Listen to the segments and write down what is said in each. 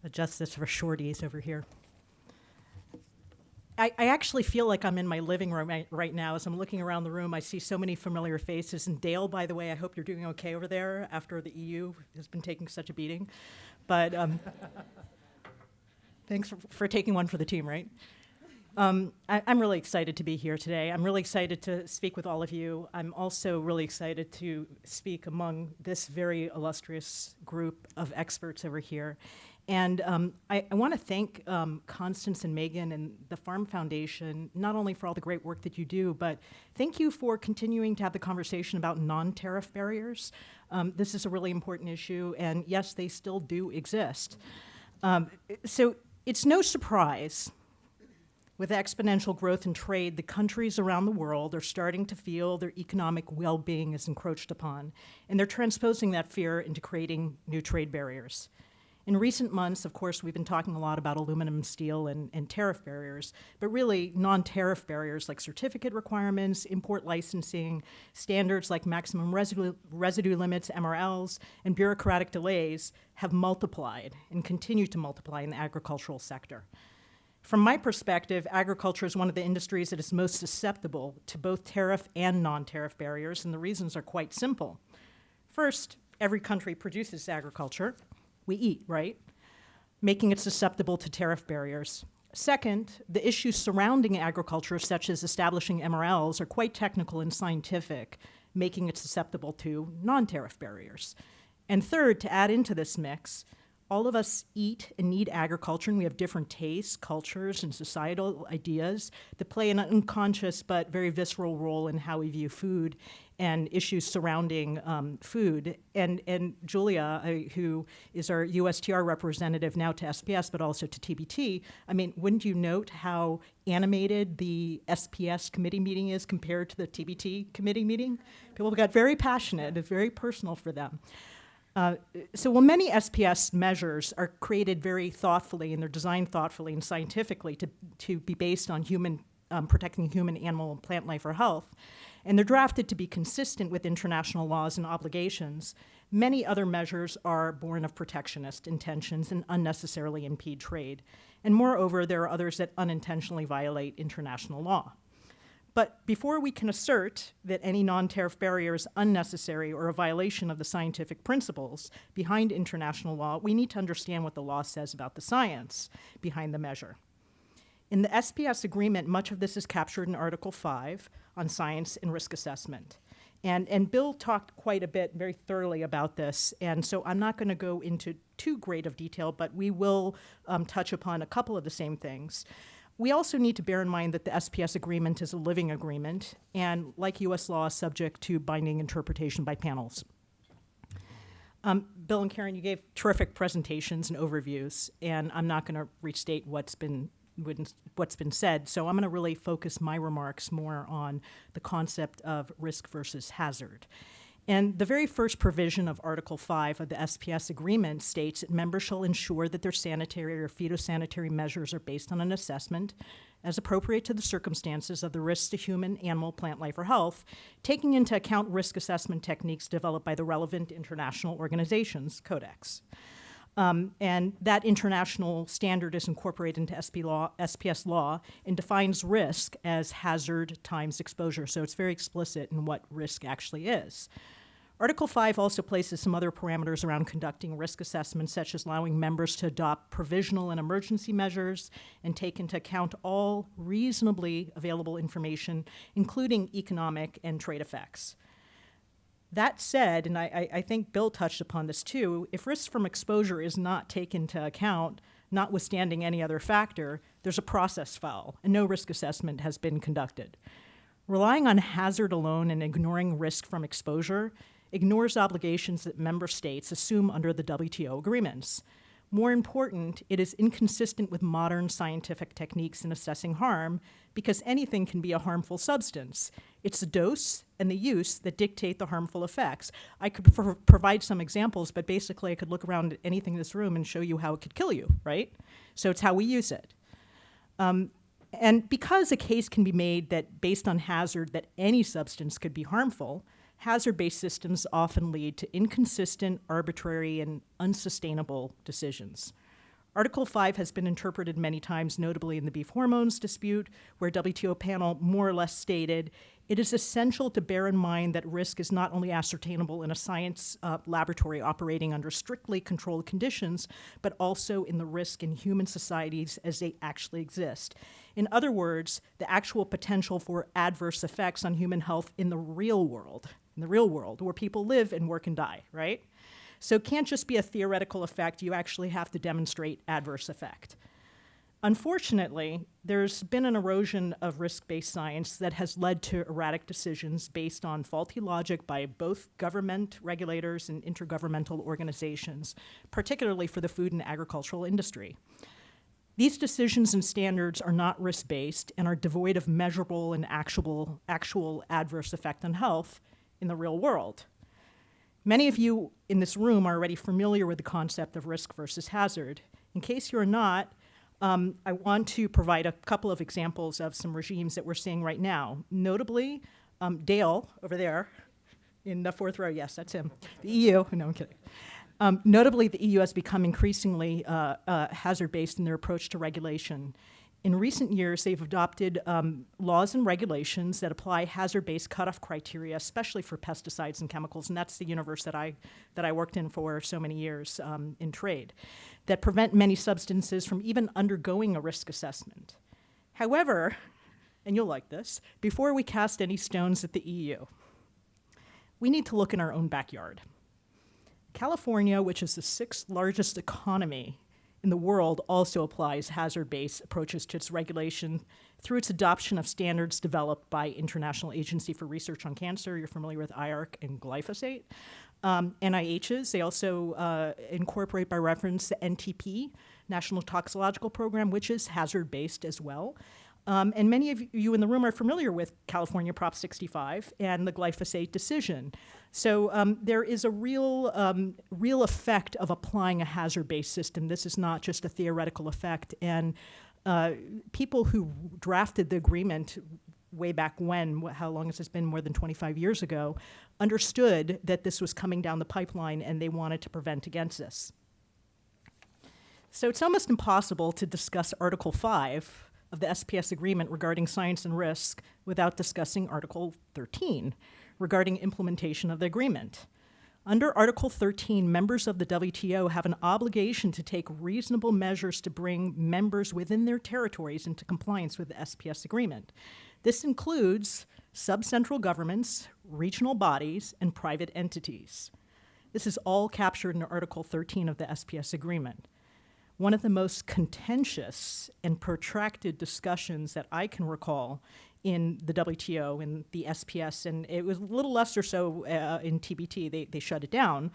Adjust this for shorties over here. I actually feel like I'm in my living room right now. As I'm looking around the room, I see so many familiar faces. And Dale, by the way, I hope you're doing okay over there after the EU has been taking such a beating. But thanks for taking one for the team, right? I'm really excited to be here today. I'm really excited to speak with all of you. I'm also really excited to speak among this very illustrious group of experts over here. And I want to thank Constance and Megan and the Farm Foundation, not only for all the great work that you do, but thank you for continuing to have the conversation about non-tariff barriers. This is a really important issue, and yes, they still do exist. So it's no surprise with exponential growth in trade, the countries around the world are starting to feel their economic well-being is encroached upon, and they're transposing that fear into creating new trade barriers. In recent months, of course, we've been talking a lot about aluminum, steel, and tariff barriers, but really non-tariff barriers like certificate requirements, import licensing, standards like maximum residue limits, MRLs, and bureaucratic delays have multiplied and continue to multiply in the agricultural sector. From my perspective, agriculture is one of the industries that is most susceptible to both tariff and non-tariff barriers, and the reasons are quite simple. First, every country produces agriculture. We eat, right? Making it susceptible to tariff barriers. Second, the issues surrounding agriculture, such as establishing MRLs, are quite technical and scientific, making it susceptible to non-tariff barriers. And third, to add into this mix, all of us eat and need agriculture, and we have different tastes, cultures, and societal ideas that play an unconscious but very visceral role in how we view food and issues surrounding food. And Julia, who is our USTR representative now to SPS, but also to TBT, I mean, wouldn't you note how animated the SPS committee meeting is compared to the TBT committee meeting? People got very passionate. It's very personal for them. So while many SPS measures are created very thoughtfully and they're designed thoughtfully and scientifically to be based on protecting human, animal, and plant life or health, and they're drafted to be consistent with international laws and obligations, many other measures are born of protectionist intentions and unnecessarily impede trade. And moreover, there are others that unintentionally violate international law. But before we can assert that any non-tariff barrier is unnecessary or a violation of the scientific principles behind international law, we need to understand what the law says about the science behind the measure. In the SPS agreement, much of this is captured in Article 5 on science and risk assessment. And Bill talked quite a bit, very thoroughly about this, and so I'm not going to go into too great of detail, but we will touch upon a couple of the same things. We also need to bear in mind that the SPS agreement is a living agreement, and like U.S. law, is subject to binding interpretation by panels. Bill and Karen, you gave terrific presentations and overviews, and I'm not going to restate what's been said, so I'm going to really focus my remarks more on the concept of risk versus hazard. And the very first provision of Article 5 of the SPS agreement states that members shall ensure that their sanitary or phytosanitary measures are based on an assessment as appropriate to the circumstances of the risks to human, animal, plant life, or health, taking into account risk assessment techniques developed by the relevant international organizations, Codex. And that international standard is incorporated into SPS law and defines risk as hazard times exposure. So it's very explicit in what risk actually is. Article 5 also places some other parameters around conducting risk assessments, such as allowing members to adopt provisional and emergency measures and take into account all reasonably available information, including economic and trade effects. That said, and I think Bill touched upon this too, if risk from exposure is not taken into account, notwithstanding any other factor, there's a process foul, and no risk assessment has been conducted. Relying on hazard alone and ignoring risk from exposure ignores obligations that member states assume under the WTO agreements. More important, it is inconsistent with modern scientific techniques in assessing harm because anything can be a harmful substance. It's the dose and the use that dictate the harmful effects. I could provide some examples, but basically I could look around at anything in this room and show you how it could kill you, right? So it's how we use it. And because a case can be made that based on hazard that any substance could be harmful, hazard-based systems often lead to inconsistent, arbitrary, and unsustainable decisions. Article 5 has been interpreted many times, notably in the beef hormones dispute, where WTO panel more or less stated, it is essential to bear in mind that risk is not only ascertainable in a science laboratory operating under strictly controlled conditions, but also in the risk in human societies as they actually exist. In other words, the actual potential for adverse effects on human health in the real world, where people live and work and die, right? So it can't just be a theoretical effect, you actually have to demonstrate adverse effect. Unfortunately, there's been an erosion of risk-based science that has led to erratic decisions based on faulty logic by both government regulators and intergovernmental organizations, particularly for the food and agricultural industry. These decisions and standards are not risk-based and are devoid of measurable and actual adverse effect on health in the real world. Many of you in this room are already familiar with the concept of risk versus hazard. In case you're not, I want to provide a couple of examples of some regimes that we're seeing right now. Notably, Dale, over there, in the fourth row, yes, that's him. The EU, no, I'm kidding. Notably, the EU has become increasingly hazard-based in their approach to regulation. In recent years, they've adopted laws and regulations that apply hazard-based cutoff criteria, especially for pesticides and chemicals, and that's the universe that I worked in for so many years in trade, that prevent many substances from even undergoing a risk assessment. However, and you'll like this, before we cast any stones at the EU, we need to look in our own backyard. California, which is the sixth largest economy in the world, also applies hazard-based approaches to its regulation through its adoption of standards developed by International Agency for Research on Cancer. You're familiar with IARC and glyphosate. NIH's, they also incorporate by reference the NTP, National Toxicological Program, which is hazard-based as well. And many of you in the room are familiar with California Prop 65 and the glyphosate decision. So there is a real effect of applying a hazard-based system. This is not just a theoretical effect. And people who drafted the agreement way back when, how long has this been, more than 25 years ago, understood that this was coming down the pipeline and they wanted to prevent against this. So it's almost impossible to discuss Article 5 of the SPS agreement regarding science and risk without discussing Article 13 regarding implementation of the agreement. Under Article 13, members of the WTO have an obligation to take reasonable measures to bring members within their territories into compliance with the SPS agreement. This includes subcentral governments, regional bodies, and private entities. This is all captured in Article 13 of the SPS agreement. One of the most contentious and protracted discussions that I can recall in the WTO and the SPS, and it was a little less or so in TBT, they shut it down,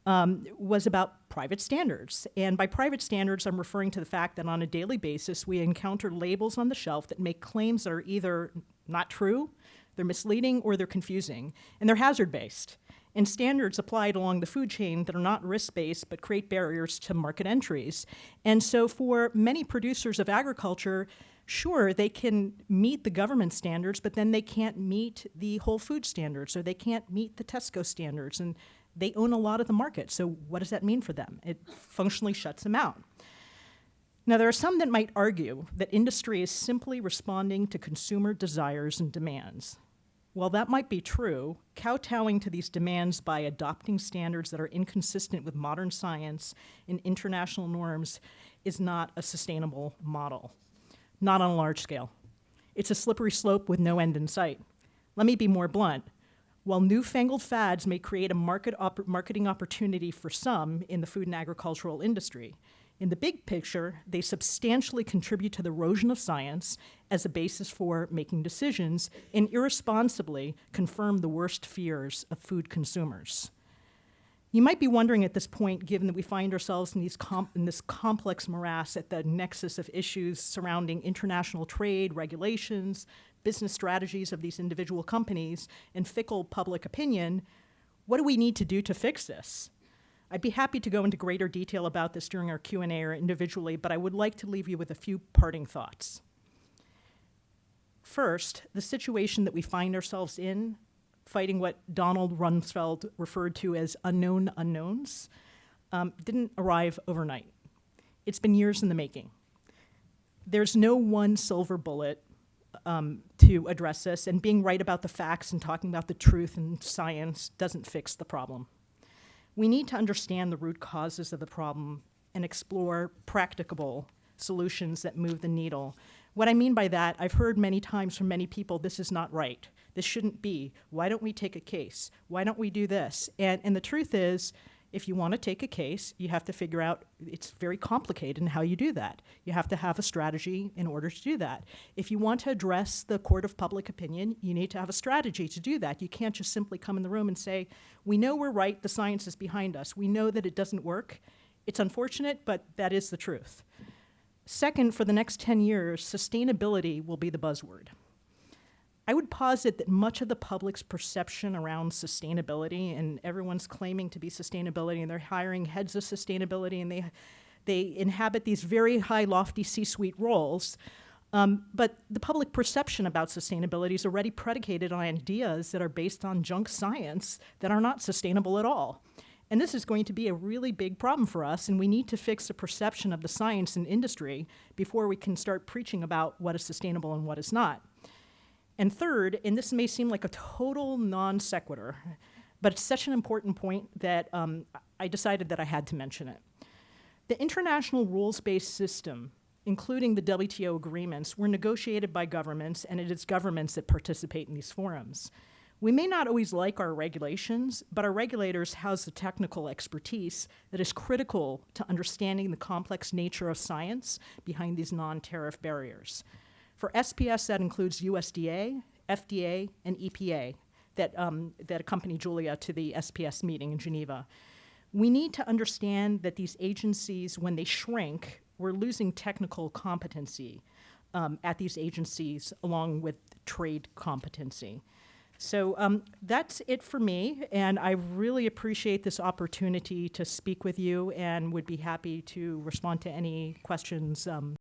was about private standards. And by private standards, I'm referring to the fact that on a daily basis, we encounter labels on the shelf that make claims that are either not true, they're misleading, or they're confusing, and they're hazard-based. And standards applied along the food chain that are not risk-based but create barriers to market entries. And so for many producers of agriculture, sure, they can meet the government standards, but then they can't meet the Whole Food standards, or they can't meet the Tesco standards, and they own a lot of the market. So what does that mean for them? It functionally shuts them out. Now, there are some that might argue that industry is simply responding to consumer desires and demands. While that might be true, kowtowing to these demands by adopting standards that are inconsistent with modern science and international norms is not a sustainable model, not on a large scale. It's a slippery slope with no end in sight. Let me be more blunt. While newfangled fads may create a marketing opportunity for some in the food and agricultural industry, in the big picture, they substantially contribute to the erosion of science as a basis for making decisions and irresponsibly confirm the worst fears of food consumers. You might be wondering at this point, given that we find ourselves in this complex morass at the nexus of issues surrounding international trade, regulations, business strategies of these individual companies, and fickle public opinion, what do we need to do to fix this? I'd be happy to go into greater detail about this during our Q&A or individually, but I would like to leave you with a few parting thoughts. First, the situation that we find ourselves in, fighting what Donald Rumsfeld referred to as unknown unknowns, didn't arrive overnight. It's been years in the making. There's no one silver bullet to address this, and being right about the facts and talking about the truth and science doesn't fix the problem. We need to understand the root causes of the problem and explore practicable solutions that move the needle. What I mean by that, I've heard many times from many people, this is not right. This shouldn't be. Why don't we take a case? Why don't we do this? And the truth is, if you want to take a case, you have to figure out, it's very complicated in how you do that. You have to have a strategy in order to do that. If you want to address the court of public opinion, you need to have a strategy to do that. You can't just simply come in the room and say, we know we're right, the science is behind us. We know that it doesn't work. It's unfortunate, but that is the truth. Second, for the next 10 years, sustainability will be the buzzword. I would posit that much of the public's perception around sustainability, and everyone's claiming to be sustainability, and they're hiring heads of sustainability, and they inhabit these very high, lofty C-suite roles, but the public perception about sustainability is already predicated on ideas that are based on junk science that are not sustainable at all. And this is going to be a really big problem for us, and we need to fix the perception of the science and industry before we can start preaching about what is sustainable and what is not. And third, and this may seem like a total non sequitur, but it's such an important point that I decided that I had to mention it. The international rules-based system, including the WTO agreements, were negotiated by governments, and it is governments that participate in these forums. We may not always like our regulations, but our regulators house the technical expertise that is critical to understanding the complex nature of science behind these non-tariff barriers. For SPS, that includes USDA, FDA, and EPA that accompany Julia to the SPS meeting in Geneva. We need to understand that these agencies, when they shrink, we're losing technical competency at these agencies along with trade competency. So that's it for me, and I really appreciate this opportunity to speak with you and would be happy to respond to any questions